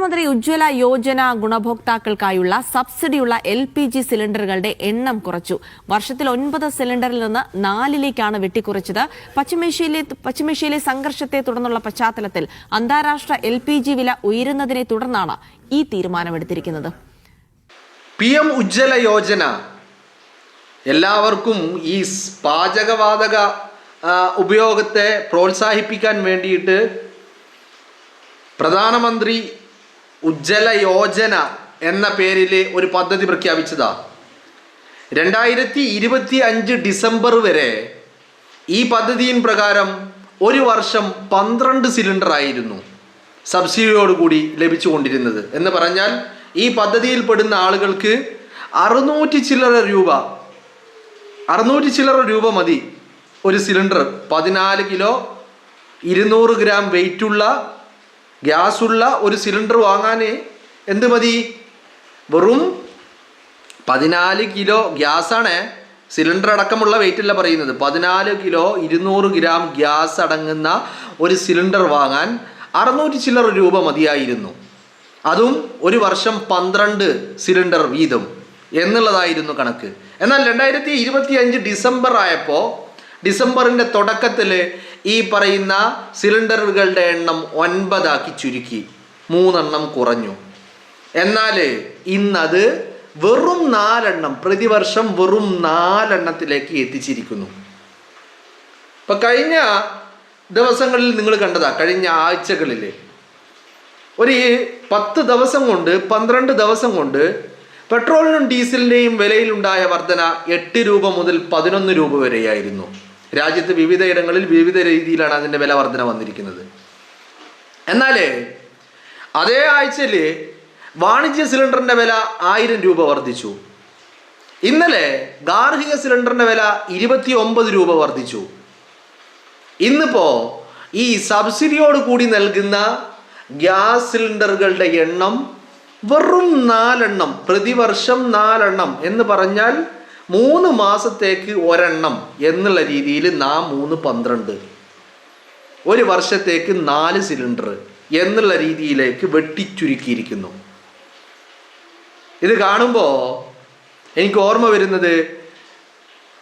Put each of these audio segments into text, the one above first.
പ്രധാനമന്ത്രി ഉജ്ജ്വല യോജന ഗുണഭോക്താക്കൾക്കായുള്ള സബ്സിഡിയുള്ള LPG സിലിണ്ടറുകളുടെ എണ്ണം കുറച്ചു. വർഷത്തിൽ 9 സിലിണ്ടറിൽ നിന്ന് 4ലേക്കാണ് വെട്ടിക്കുറച്ചത്. പശ്ചിമേഷ്യയിലെ സംഘർഷത്തെ തുടർന്നുള്ള പശ്ചാത്തലത്തിൽ അന്താരാഷ്ട്ര LPG വില ഉയരുന്നതിനെ തുടർന്നാണ് ഈ തീരുമാനമെടുത്തിരിക്കുന്നത്. PM ഉജ്ജ്വല യോജന എല്ലാവർക്കും ഈ പാചകവാതക ഉപയോഗത്തെ പ്രോത്സാഹിപ്പിക്കാൻ വേണ്ടിയിട്ട് പ്രധാനമന്ത്രി ഉജ്ജ്വല യോജന എന്ന പേരിൽ ഒരു പദ്ധതി പ്രഖ്യാപിച്ചതാണ്. 2025 ഡിസംബർ വരെ ഈ പദ്ധതിയിൻ പ്രകാരം ഒരു വർഷം 12 സിലിണ്ടർ ആയിരുന്നു സബ്സിഡിയോടുകൂടി ലഭിച്ചുകൊണ്ടിരുന്നത്. എന്ന് പറഞ്ഞാൽ ഈ പദ്ധതിയിൽ പെടുന്ന ആളുകൾക്ക് 600 ചില്ലറ രൂപ മതി ഒരു സിലിണ്ടർ. 14 കിലോ 200 ഗ്രാം വെയിറ്റുള്ള ഗ്യാസുള്ള ഒരു സിലിണ്ടർ വാങ്ങാൻ എന്ത് മതി? വെറും 14 കിലോ ഗ്യാസാണ്. സിലിണ്ടർ അടക്കമുള്ള വെയിറ്റ് അല്ല പറയുന്നത്. 14 കിലോ 200 ഗ്രാം ഗ്യാസ് അടങ്ങുന്ന ഒരു സിലിണ്ടർ വാങ്ങാൻ 600 ചില്ലറ രൂപ മതിയായിരുന്നു. അതും ഒരു വർഷം 12 സിലിണ്ടർ വീതം എന്നുള്ളതായിരുന്നു കണക്ക്. എന്നാൽ 2025 ഡിസംബർ ആയപ്പോൾ ഡിസംബറിൻ്റെ തുടക്കത്തിൽ ഈ പറയുന്ന സിലിണ്ടറുകളുടെ എണ്ണം 9 ചുരുക്കി, 3 കുറഞ്ഞു. എന്നാൽ ഇന്നത് വെറും 4 പ്രതിവർഷം വെറും 4 എത്തിച്ചിരിക്കുന്നു. ഇപ്പം കഴിഞ്ഞ ദിവസങ്ങളിൽ നിങ്ങൾ കണ്ടതാ, കഴിഞ്ഞ ആഴ്ചകളിൽ ഒരു 10 ദിവസം കൊണ്ട് 12 ദിവസം കൊണ്ട് പെട്രോളിനും ഡീസലിൻ്റെയും വിലയിലുണ്ടായ വർധന 8 രൂപ മുതൽ 11 രൂപ വരെയായിരുന്നു. രാജ്യത്ത് വിവിധയിടങ്ങളിൽ വിവിധ രീതിയിലാണ് അതിൻ്റെ വില വർധന വന്നിരിക്കുന്നത്. എന്നാൽ അതേ ആഴ്ചയിൽ വാണിജ്യ സിലിണ്ടറിൻ്റെ വില 1000 രൂപ വർദ്ധിച്ചു. ഇന്നലെ ഗാർഹിക സിലിണ്ടറിൻ്റെ വില 29 രൂപ വർദ്ധിച്ചു. ഇന്നിപ്പോൾ ഈ സബ്സിഡിയോട് കൂടി നൽകുന്ന ഗ്യാസ് സിലിണ്ടറുകളുടെ എണ്ണം വെറും 4 പ്രതിവർഷം 4 എന്ന് പറഞ്ഞാൽ 3 മാസത്തേക്ക് 1 എന്നുള്ള രീതിയിൽ 3 12 ഒരു വർഷത്തേക്ക് 4 സിലിണ്ടർ എന്നുള്ള രീതിയിലേക്ക് വെട്ടിച്ചുരുക്കിയിരിക്കുന്നു. ഇത് കാണുമ്പോൾ എനിക്ക് ഓർമ്മ വരുന്നത്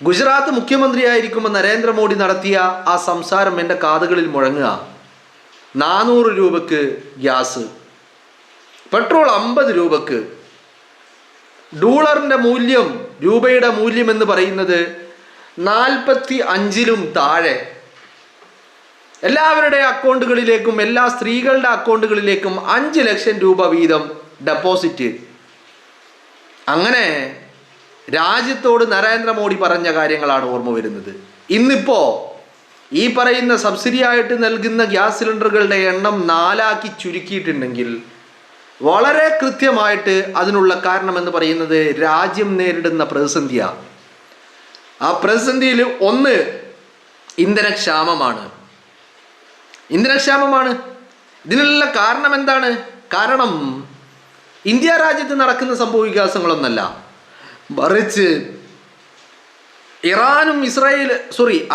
ഗുജറാത്ത് മുഖ്യമന്ത്രിയായിരിക്കുമ്പോൾ നരേന്ദ്രമോദി നടത്തിയ ആ സംസാരം എൻ്റെ കാതുകളിൽ മുഴങ്ങുക. 400 രൂപക്ക് ഗ്യാസ്, പെട്രോൾ 50 രൂപക്ക്, ഡോളറിൻ്റെ മൂല്യം, രൂപയുടെ മൂല്യം എന്ന് പറയുന്നത് 45-ലും താഴെ. എല്ലാവരുടെ അക്കൗണ്ടുകളിലേക്കും എല്ലാ സ്ത്രീകളുടെ അക്കൗണ്ടുകളിലേക്കും 5 ലക്ഷം രൂപ വീതം ഡെപ്പോസിറ്റ്. അങ്ങനെ രാജ്യത്തോട് നരേന്ദ്രമോദി പറഞ്ഞ കാര്യങ്ങളാണ് ഓർമ്മ വരുന്നത്. ഇന്നിപ്പോൾ ഈ പറയുന്ന സബ്സിഡി ആയിട്ട് നൽകുന്ന ഗ്യാസ് സിലിണ്ടറുകളുടെ എണ്ണം 4 ചുരുക്കിയിട്ടുണ്ടെങ്കിൽ വളരെ കൃത്യമായിട്ട് അതിനുള്ള കാരണമെന്ന് പറയുന്നത് രാജ്യം നേരിടുന്ന പ്രതിസന്ധിയാണ്. ആ പ്രതിസന്ധിയിൽ ഒന്ന് ഇന്ധനക്ഷാമമാണ്. ഇതിനുള്ള കാരണം എന്താണ്? കാരണം ഇന്ത്യ രാജ്യത്ത് നടക്കുന്ന സംഭവ വികാസങ്ങളൊന്നല്ല, മറിച്ച്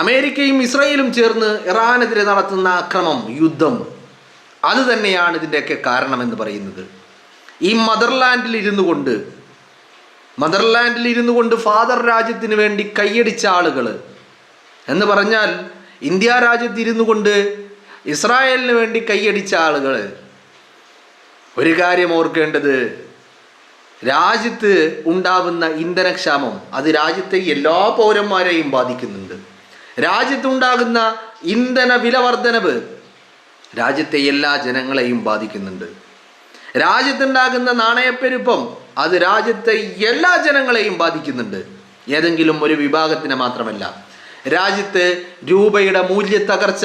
അമേരിക്കയും ഇസ്രായേലും ചേർന്ന് ഇറാനെതിരെ നടത്തുന്ന അക്രമം, യുദ്ധം, അത് തന്നെയാണ് ഇതിൻ്റെയൊക്കെ കാരണമെന്ന് പറയുന്നത്. ഈ മദർലാൻഡിൽ ഇരുന്നു കൊണ്ട് ഫാദർ രാജ്യത്തിന് വേണ്ടി കൈയടിച്ച ആളുകൾ എന്ന് പറഞ്ഞാൽ ഇന്ത്യ രാജ്യത്ത് ഇരുന്നു കൊണ്ട് ഇസ്രായേലിന് വേണ്ടി കൈയടിച്ച ആളുകൾ, ഒരു കാര്യം ഓർക്കേണ്ടത്, രാജ്യത്ത് ഉണ്ടാവുന്ന ഇന്ധനക്ഷാമം അത് രാജ്യത്തെ എല്ലാ പൗരന്മാരെയും ബാധിക്കുന്നുണ്ട്. രാജ്യത്തുണ്ടാകുന്ന ഇന്ധന വില വർധനവ് രാജ്യത്തെ എല്ലാ ജനങ്ങളെയും ബാധിക്കുന്നുണ്ട്. രാജ്യത്തുണ്ടാകുന്ന നാണയപ്പെരുപ്പം അത് രാജ്യത്തെ എല്ലാ ജനങ്ങളെയും ബാധിക്കുന്നുണ്ട്. ഏതെങ്കിലും ഒരു വിഭാഗത്തിനെ മാത്രമല്ല. രാജ്യത്ത് രൂപയുടെ മൂല്യത്തകർച്ച,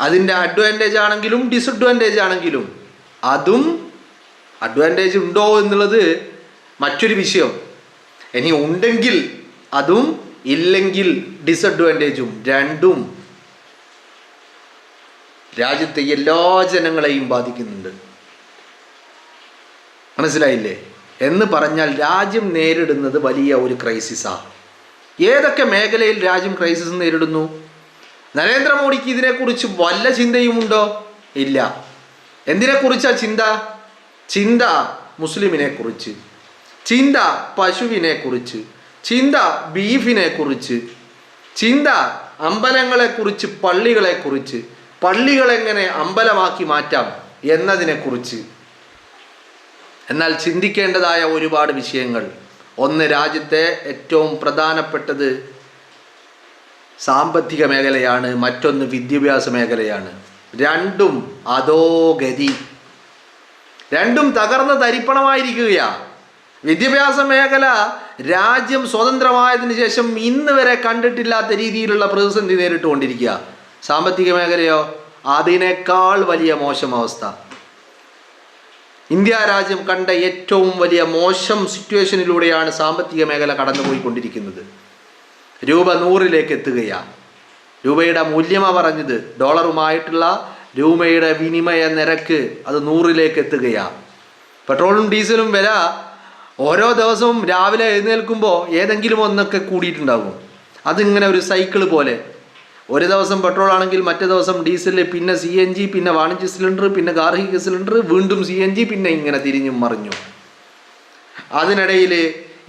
അതിൻ്റെ അഡ്വാൻറ്റേജ് ആണെങ്കിലും ഡിസഡ്വാൻറ്റേജ് ആണെങ്കിലും, അതും അഡ്വാൻറ്റേജ് ഉണ്ടോ എന്നുള്ളത് മറ്റൊരു വിഷയം. ഇനി ഉണ്ടെങ്കിൽ അതും, ഇല്ലെങ്കിൽ ഡിസഡ്വാൻറ്റേജും, രണ്ടും രാജ്യത്തെ എല്ലാ ജനങ്ങളെയും ബാധിക്കുന്നുണ്ട്. മനസ്സിലായില്ലേ? എന്ന് പറഞ്ഞാൽ രാജ്യം നേരിടുന്നത് വലിയ ഒരു ക്രൈസിസാണ്. ഏതൊക്കെ മേഖലയിൽ രാജ്യം ക്രൈസിസ് നേരിടുന്നു? നരേന്ദ്രമോദിക്ക് ഇതിനെക്കുറിച്ച് വല്ല ചിന്തയുമുണ്ടോ? ഇല്ല. എന്തിനെക്കുറിച്ചാ ചിന്ത? ചിന്ത മുസ്ലിമിനെ കുറിച്ച്, ചിന്ത പശുവിനെ കുറിച്ച്, ചിന്ത ബീഫിനെ കുറിച്ച്, ചിന്ത അമ്പലങ്ങളെക്കുറിച്ച്, പള്ളികളെക്കുറിച്ച്, പള്ളികളെങ്ങനെ അമ്പലമാക്കി മാറ്റാം എന്നതിനെക്കുറിച്ച്. എന്നാൽ ചിന്തിക്കേണ്ടതായ ഒരുപാട് വിഷയങ്ങൾ. ഒന്ന്, രാജ്യത്തെ ഏറ്റവും പ്രധാനപ്പെട്ടത് സാമ്പത്തിക മേഖലയാണ്, മറ്റൊന്ന് വിദ്യാഭ്യാസ മേഖലയാണ്. രണ്ടും അധോഗതി, രണ്ടും തകർന്ന് തരിപ്പണമായിരിക്കുകയാണ്. വിദ്യാഭ്യാസ മേഖല രാജ്യം സ്വതന്ത്രമായതിനു ശേഷം ഇന്ന് വരെ കണ്ടിട്ടില്ലാത്ത രീതിയിലുള്ള പ്രതിസന്ധി നേരിട്ടുകൊണ്ടിരിക്കുക. സാമ്പത്തിക മേഖലയോ അതിനേക്കാൾ വലിയ മോശം അവസ്ഥ. ഇന്ത്യ രാജ്യം കണ്ട ഏറ്റവും വലിയ മോശം സിറ്റുവേഷനിലൂടെയാണ് സാമ്പത്തിക മേഖല കടന്നുപോയിക്കൊണ്ടിരിക്കുന്നത്. രൂപ 100ലേക്ക് എത്തുകയാണ്. രൂപയുടെ മൂല്യമാണ് പറഞ്ഞത്. ഡോളറുമായിട്ടുള്ള രൂപയുടെ വിനിമയ നിരക്ക് അത് 100ലേക്ക് എത്തുകയാണ്. പെട്രോളും ഡീസലും വില ഓരോ ദിവസവും രാവിലെ എഴുന്നേൽക്കുമ്പോൾ ഏതെങ്കിലും ഒന്നൊക്കെ കൂടിയിട്ടുണ്ടാകും. അതിങ്ങനെ ഒരു സൈക്കിൾ പോലെ. ഒരു ദിവസം പെട്രോൾ ആണെങ്കിൽ മറ്റേ ദിവസം ഡീസൽ, പിന്നെ CNG, പിന്നെ വാണിജ്യ സിലിണ്ടർ, പിന്നെ ഗാർഹിക സിലിണ്ടർ, വീണ്ടും CNG, പിന്നെ ഇങ്ങനെ തിരിഞ്ഞും മറിഞ്ഞു. അതിനിടയിൽ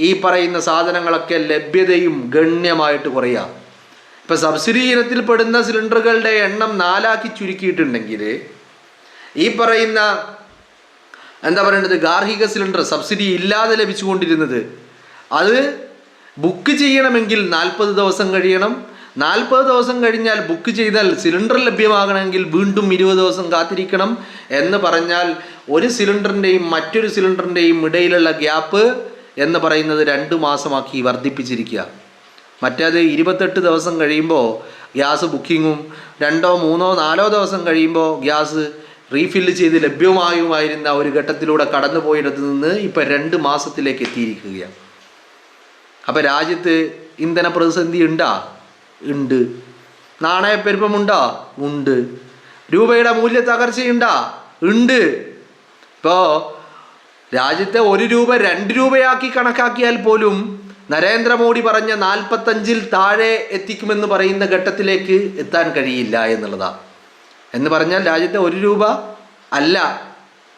ഈ പറയുന്ന സാധനങ്ങളൊക്കെ ലഭ്യതയും ഗണ്യമായിട്ട് കുറയുക. ഇപ്പം സബ്സിഡി ഇനത്തിൽപ്പെടുന്ന സിലിണ്ടറുകളുടെ എണ്ണം 4 ചുരുക്കിയിട്ടുണ്ടെങ്കിൽ ഈ പറയുന്ന എന്താ പറയേണ്ടത് ഗാർഹിക സിലിണ്ടർ സബ്സിഡി ഇല്ലാതെ ലഭിച്ചുകൊണ്ടിരുന്നത് അത് ബുക്ക് ചെയ്യണമെങ്കിൽ 40 ദിവസം കഴിയണം. 40 ദിവസം കഴിഞ്ഞാൽ ബുക്ക് ചെയ്താൽ സിലിണ്ടർ ലഭ്യമാകണമെങ്കിൽ വീണ്ടും 20 ദിവസം കാത്തിരിക്കണം. എന്ന് പറഞ്ഞാൽ ഒരു സിലിണ്ടറിൻ്റെയും മറ്റൊരു സിലിണ്ടറിൻ്റെയും ഇടയിലുള്ള ഗ്യാപ്പ് എന്ന് പറയുന്നത് 2 മാസമാക്കി വർദ്ധിപ്പിച്ചിരിക്കുക. മറ്റേത് 28 ദിവസം കഴിയുമ്പോൾ ഗ്യാസ് ബുക്കിങ്ങും 2, 3, 4 ദിവസം കഴിയുമ്പോൾ ഗ്യാസ് റീഫില്ല് ചെയ്ത് ലഭ്യമായുമായിരുന്ന ഒരു ഘട്ടത്തിലൂടെ കടന്നു പോയിടത്ത് നിന്ന് ഇപ്പം 2 മാസത്തിലേക്ക് എത്തിയിരിക്കുകയാണ്. അപ്പം രാജ്യത്ത് ഇന്ധന പ്രതിസന്ധി ഉണ്ടാ? ഉണ്ട്. നാണയപ്പെരുപ്പമുണ്ടോ? ഉണ്ട്. രൂപയുടെ മൂല്യ തകർച്ചയുണ്ടാ? ഉണ്ട്. ഇപ്പോൾ രാജ്യത്തെ 1 രൂപ 2 രൂപയാക്കി കണക്കാക്കിയാൽ പോലും നരേന്ദ്രമോദി പറഞ്ഞ 45-ൽ താഴെ എത്തിക്കുമെന്ന് പറയുന്ന ഘട്ടത്തിലേക്ക് എത്താൻ കഴിയില്ല എന്നുള്ളതാണ്. എന്ന് പറഞ്ഞാൽ രാജ്യത്തെ 1 രൂപ അല്ല,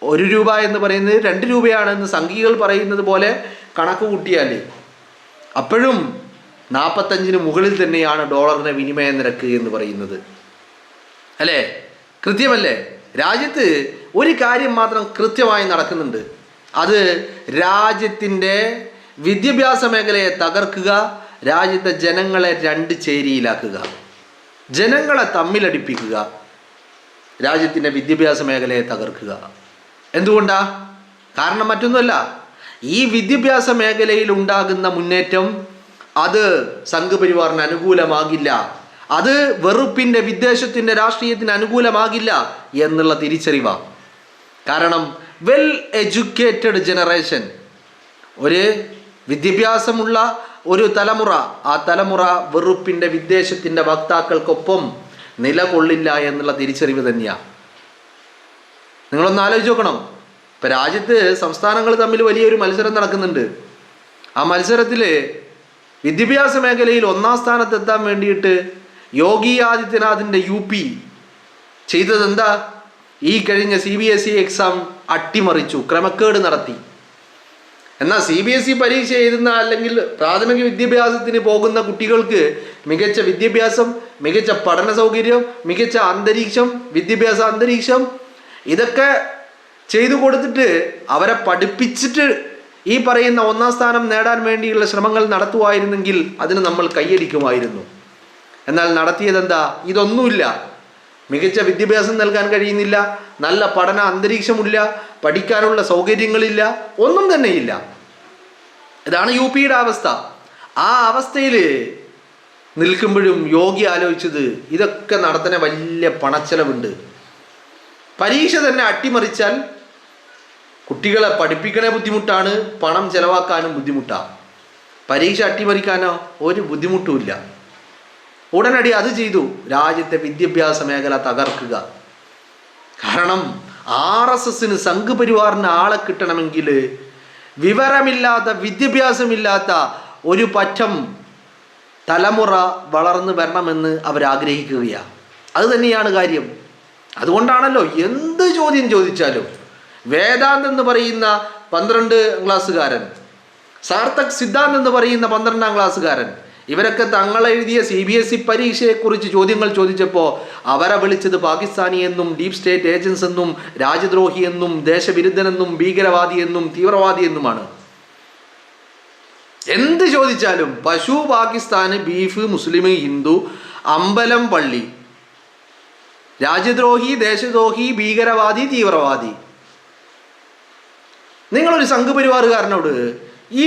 1 രൂപ എന്ന് പറയുന്നത് 2 രൂപയാണെന്ന് സംഖ്യകൾ പറയുന്നത് പോലെ കണക്ക് കൂട്ടിയാൽ അപ്പോഴും 45-ന് മുകളിൽ തന്നെയാണ് ഡോളറിൻ്റെ വിനിമയ നിരക്ക് എന്ന് പറയുന്നത്. അല്ലേ? കൃത്യമല്ലേ? രാജ്യത്ത് ഒരു കാര്യം മാത്രം കൃത്യമായി നടക്കുന്നുണ്ട്. അത് രാജ്യത്തിൻ്റെ വിദ്യാഭ്യാസ മേഖലയെ തകർക്കുക, രാജ്യത്തെ ജനങ്ങളെ 2 ചേരിയിലാക്കുക, ജനങ്ങളെ തമ്മിലടിപ്പിക്കുക, രാജ്യത്തിൻ്റെ വിദ്യാഭ്യാസ മേഖലയെ തകർക്കുക. എന്തുകൊണ്ടാ? കാരണം മറ്റൊന്നുമല്ല, ഈ വിദ്യാഭ്യാസ മേഖലയിൽ ഉണ്ടാകുന്ന മുന്നേറ്റം അത് സംഘപരിവാറിന് അനുകൂലമാകില്ല, അത് വെറുപ്പിൻ്റെ വിദ്വേഷത്തിൻ്റെ രാഷ്ട്രീയത്തിന് അനുകൂലമാകില്ല എന്നുള്ള തിരിച്ചറിവാണ്. കാരണം വെൽ എഡ്യൂക്കേറ്റഡ് ജനറേഷൻ, ഒരു വിദ്യാഭ്യാസമുള്ള ഒരു തലമുറ, ആ തലമുറ വെറുപ്പിൻ്റെ വിദ്വേഷത്തിൻ്റെ വക്താക്കൾക്കൊപ്പം നിലകൊള്ളില്ല എന്നുള്ള തിരിച്ചറിവ് തന്നെയാണ്. നിങ്ങളൊന്ന് ആലോചിച്ച് നോക്കണം. ഇപ്പം രാജ്യത്ത് സംസ്ഥാനങ്ങൾ തമ്മിൽ വലിയൊരു മത്സരം നടക്കുന്നുണ്ട്. ആ മത്സരത്തിൽ വിദ്യാഭ്യാസ മേഖലയിൽ 1ാം സ്ഥാനത്തെത്താൻ വേണ്ടിയിട്ട് യോഗി ആദിത്യനാഥിൻ്റെ UP ചെയ്തത് എന്താ? ഈ കഴിഞ്ഞ CBSE എക്സാം അട്ടിമറിച്ചു, ക്രമക്കേട് നടത്തി. എന്നാൽ CBSE പരീക്ഷ എഴുതുന്ന അല്ലെങ്കിൽ പ്രാഥമിക വിദ്യാഭ്യാസത്തിന് പോകുന്ന കുട്ടികൾക്ക് മികച്ച വിദ്യാഭ്യാസം, മികച്ച പഠന സൗകര്യം, മികച്ച അന്തരീക്ഷം, വിദ്യാഭ്യാസ അന്തരീക്ഷം ഇതൊക്കെ ചെയ്തു കൊടുത്തിട്ട് അവരെ പഠിപ്പിച്ചിട്ട് ഈ പറയുന്ന 1ാം സ്ഥാനം നേടാൻ വേണ്ടിയുള്ള ശ്രമങ്ങൾ നടത്തുമായിരുന്നെങ്കിൽ അതിന് നമ്മൾ കൈയടിക്കുമായിരുന്നു. എന്നാൽ നടത്തിയതെന്താ? ഇതൊന്നുമില്ല. മികച്ച വിദ്യാഭ്യാസം നൽകാൻ കഴിയുന്നില്ല, നല്ല പഠന അന്തരീക്ഷമില്ല, പഠിക്കാനുള്ള സൗകര്യങ്ങളില്ല, ഒന്നും തന്നെയില്ല. ഇതാണ് UPയുടെ അവസ്ഥ. ആ അവസ്ഥയിൽ നിൽക്കുമ്പോഴും യോഗി ആലോചിച്ചത് ഇതൊക്കെ നടത്താൻ വലിയ പണച്ചെലവുണ്ട്. പരീക്ഷ തന്നെ അട്ടിമറിച്ചാൽ കുട്ടികളെ പഠിപ്പിക്കണേ ബുദ്ധിമുട്ടാണ്, പണം ചെലവാക്കാനും ബുദ്ധിമുട്ടാണ്. പരീക്ഷ അട്ടിമറിക്കാനോ ഒരു ബുദ്ധിമുട്ടുമില്ല. ഉടനടി അത് ചെയ്തു, രാജ്യത്തെ വിദ്യാഭ്യാസ മേഖല തകർക്കുക. കാരണം RSSന് സംഘപരിവാറിന് ആളെ കിട്ടണമെങ്കിൽ വിവരമില്ലാത്ത, വിദ്യാഭ്യാസമില്ലാത്ത ഒരു പറ്റം തലമുറ വളർന്നു വരണമെന്ന് അവരാഗ്രഹിക്കുകയാണ്. അത് തന്നെയാണ് കാര്യം. അതുകൊണ്ടാണല്ലോ എന്ത് ചോദ്യം ചോദിച്ചാലും വേദാന്ത് എന്ന് പറയുന്ന 12 ക്ലാസ്സുകാരൻ, സാർത്ഥക് സിദ്ധാന്ത് എന്ന് പറയുന്ന 12ാം ക്ലാസ്സുകാരൻ, ഇവരൊക്കെ തങ്ങളെഴുതിയ CBSE പരീക്ഷയെക്കുറിച്ച് ചോദ്യങ്ങൾ ചോദിച്ചപ്പോൾ അവരെ വിളിച്ചത് പാകിസ്ഥാനി എന്നും ഡീപ് സ്റ്റേറ്റ് ഏജൻസ് എന്നും രാജ്യദ്രോഹി എന്നും ദേശവിരുദ്ധനെന്നും ഭീകരവാദി എന്നും തീവ്രവാദി എന്നുമാണ്. എന്ത് ചോദിച്ചാലും പശു പാകിസ്ഥാന്, ബീഫ് മുസ്ലിം ഹിന്ദു, അമ്പലം പള്ളി, രാജ്യദ്രോഹി ദേശദ്രോഹി ഭീകരവാദി തീവ്രവാദി. നിങ്ങളൊരു സംഘപരിവാറുകാരനോട് ഈ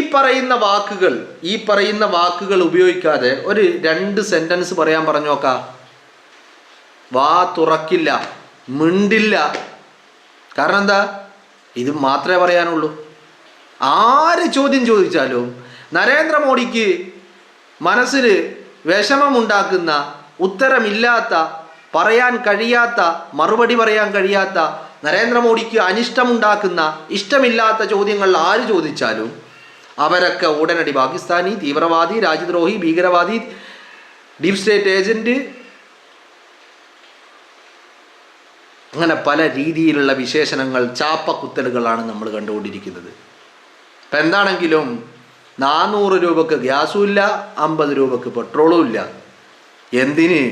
പറയുന്ന വാക്കുകൾ ഉപയോഗിക്കാതെ ഒരു 2 സെന്റൻസ് പറയാൻ പറഞ്ഞു നോക്കാം. വാ തുറക്കില്ല, മിണ്ടില്ല. കാരണം എന്താ? ഇത് മാത്രമേ പറയാനുള്ളൂ. ആര് ചോദ്യം ചോദിച്ചാലും നരേന്ദ്രമോദിക്ക് മനസ്സിൽ വിഷമമുണ്ടാക്കുന്ന, ഉത്തരമില്ലാത്ത, പറയാൻ കഴിയാത്ത, മറുപടി പറയാൻ കഴിയാത്ത, നരേന്ദ്രമോദിക്ക് അനിഷ്ടമുണ്ടാക്കുന്ന, ഇഷ്ടമില്ലാത്ത ചോദ്യങ്ങൾ ആര് ചോദിച്ചാലും അവരൊക്കെ ഉടനടി പാകിസ്ഥാനി, തീവ്രവാദി, രാജ്യദ്രോഹി, ഭീകരവാദി, ഡീപ് സ്റ്റേറ്റ് ഏജന്റ്, അങ്ങനെ പല രീതിയിലുള്ള വിശേഷണങ്ങൾ, ചാപ്പക്കുത്തലുകളാണ് നമ്മൾ കണ്ടുകൊണ്ടിരിക്കുന്നത്. ഇപ്പം എന്താണെങ്കിലും 400 രൂപക്ക് ഗ്യാസും ഇല്ല, 50 രൂപക്ക് പെട്രോളും ഇല്ല. എന്തിന്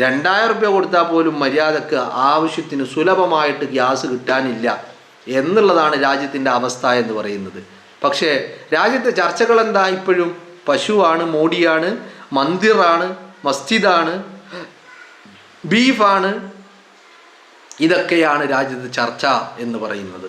2000 രൂപ കൊടുത്താൽ പോലും മര്യാദക്ക് ആവശ്യത്തിന് സുലഭമായിട്ട് ഗ്യാസ് കിട്ടാനില്ല എന്നുള്ളതാണ് രാജ്യത്തിൻ്റെ അവസ്ഥ എന്ന് പറയുന്നത്. പക്ഷേ രാജ്യത്തെ ചർച്ചകൾ എന്താ? ഇപ്പോഴും പശുവാണ്, മോഡിയാണ്, മന്ദിറാണ്, മസ്ജിദാണ്, ബീഫാണ്. ഇതൊക്കെയാണ് രാജ്യത്തെ ചർച്ച എന്ന് പറയുന്നത്.